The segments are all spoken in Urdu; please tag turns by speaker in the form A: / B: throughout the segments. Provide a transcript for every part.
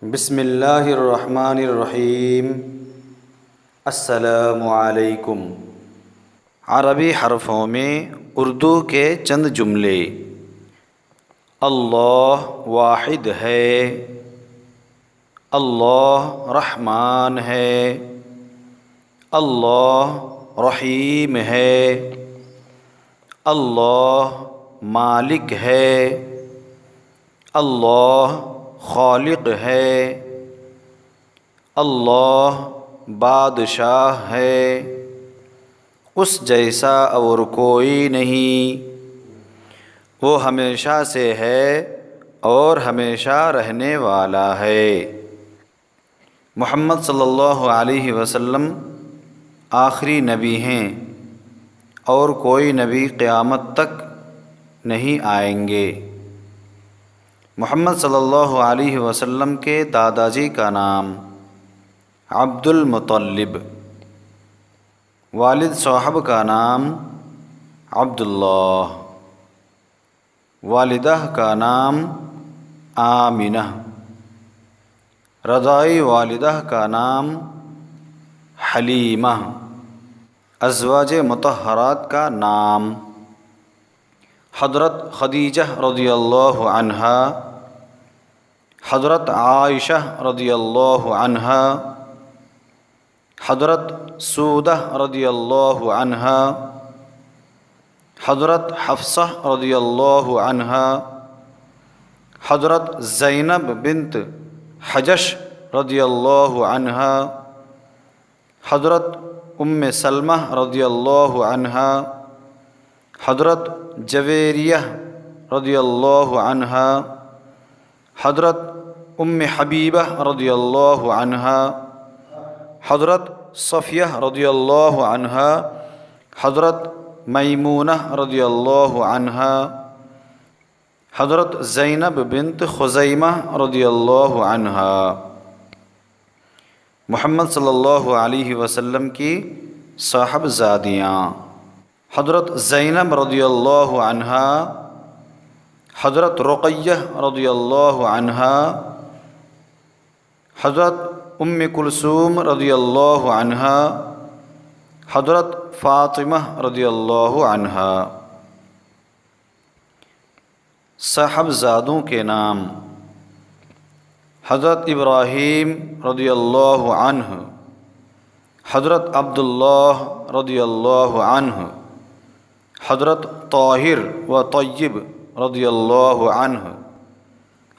A: بسم اللہ الرحمن الرحیم۔ السلام علیکم۔ عربی حرفوں میں اردو کے چند جملے۔ اللہ واحد ہے، اللہ رحمان ہے، اللہ رحیم ہے، اللہ مالک ہے، اللہ خالق ہے، اللہ بادشاہ ہے، اس جیسا اور کوئی نہیں، وہ ہمیشہ سے ہے اور ہمیشہ رہنے والا ہے۔ محمد صلی اللہ علیہ وسلم آخری نبی ہیں اور کوئی نبی قیامت تک نہیں آئیں گے۔ محمد صلی اللہ علیہ وسلم کے دادا جی کا نام عبد المطلب، والد صاحب کا نام عبداللہ، والدہ کا نام آمنہ، رضاعی والدہ کا نام حلیمہ، ازواج مطہرات کا نام حضرت خدیجہ رضی اللہ عنہا، حضرت عائشہ رضی اللہ عنہا، حضرت سودہ رضی اللہ عنہا، حضرت حفصہ رضی اللہ عنہا، حضرت زینب بنت حجش رضی اللہ عنہا، حضرت ام سلمہ رضی اللہ عنہا، حضرت جویریہ رضی اللہ عنہا، حضرت ام حبیبہ رضی اللہ عنہا، حضرت صفیہ رضی اللہ عنہا، حضرت میمونہ رضی اللہ عنہا، حضرت زینب بنت خزیمہ رضی اللہ عنہا۔ محمد صلی اللہ علیہ وسلم کی صاحبزادیاں: حضرت زینب رضی اللہ عنہا، حضرت رقیہ رضی اللہ عنہا، حضرت ام کلثوم رضی اللہ عنہا، حضرت فاطمہ رضی اللہ عنہا۔ صاحبزادوں کے نام: حضرت ابراہیم رضی اللہ عنہ، حضرت عبداللہ رضی اللہ عنہ، حضرت طاہر و طیب رضی اللہ عنہ،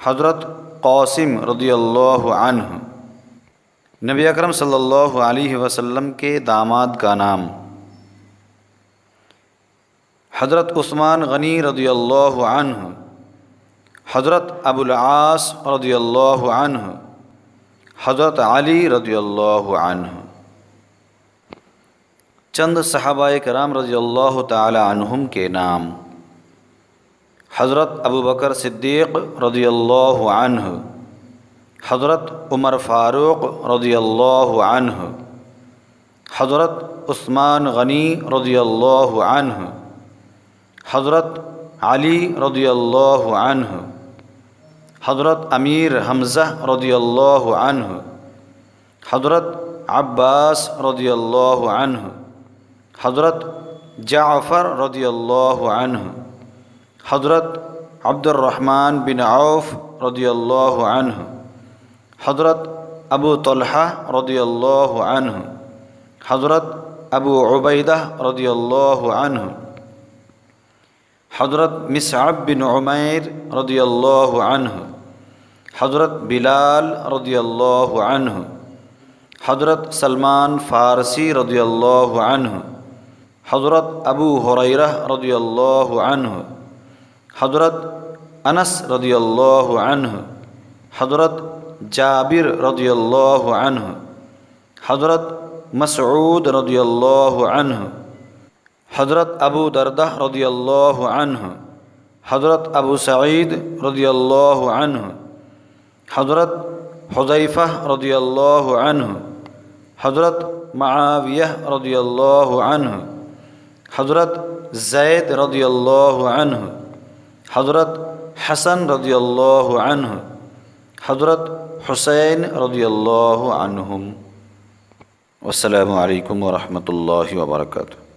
A: حضرت قاسم رضی اللہ عنہ۔ نبی اکرم صلی اللہ علیہ وسلم کے داماد کا نام: حضرت عثمان غنی رضی اللہ عنہ، حضرت ابو العاص رضی اللہ عنہ، حضرت علی رضی اللہ عنہ۔ چند صحابہ کرام رضی اللہ تعالی عنہم کے نام: حضرت ابو بکر صدیق رضی اللہ عنہ، حضرت عمر فاروق رضی اللہ عنہ، حضرت عثمان غنی رضی اللہ عنہ، حضرت علی رضی اللہ عنہ، حضرت امیر حمزہ رضی اللہ عنہ، حضرت عباس رضی اللہ عنہ، حضرت جعفر رضی اللہ عنہ، حضرت عبد الرحمن بن عوف رضی اللہ عنہ، حضرت ابو طلحہ رضی اللہ عنہ، حضرت ابو عبیدہ رضی اللہ عنہ، حضرت مصعب بن عمیر رضی اللہ عنہ، حضرت بلال رضی اللہ عنہ، حضرت سلمان فارسی رضی اللہ عنہ، حضرت ابو ہریرہ رضی اللہ عنہ، حضرت انس رضی اللہ عنہ، حضرت جابر رضی اللہ عنہ، حضرت مسعود رضی اللہ عنہ، حضرت ابو دردہ رضی اللہ عنہ، حضرت ابو سعید رضی اللہ عنہ، حضرت حذیفہ رضی اللہ عنہ، حضرت معاویہ رضی اللہ عنہ، حضرت زید رضی اللہ عنہ، حضرت حسن رضی اللہ عنہ، حضرت حسین رضی اللہ عنہم۔ والسلام علیکم ورحمۃ اللہ وبرکاتہ۔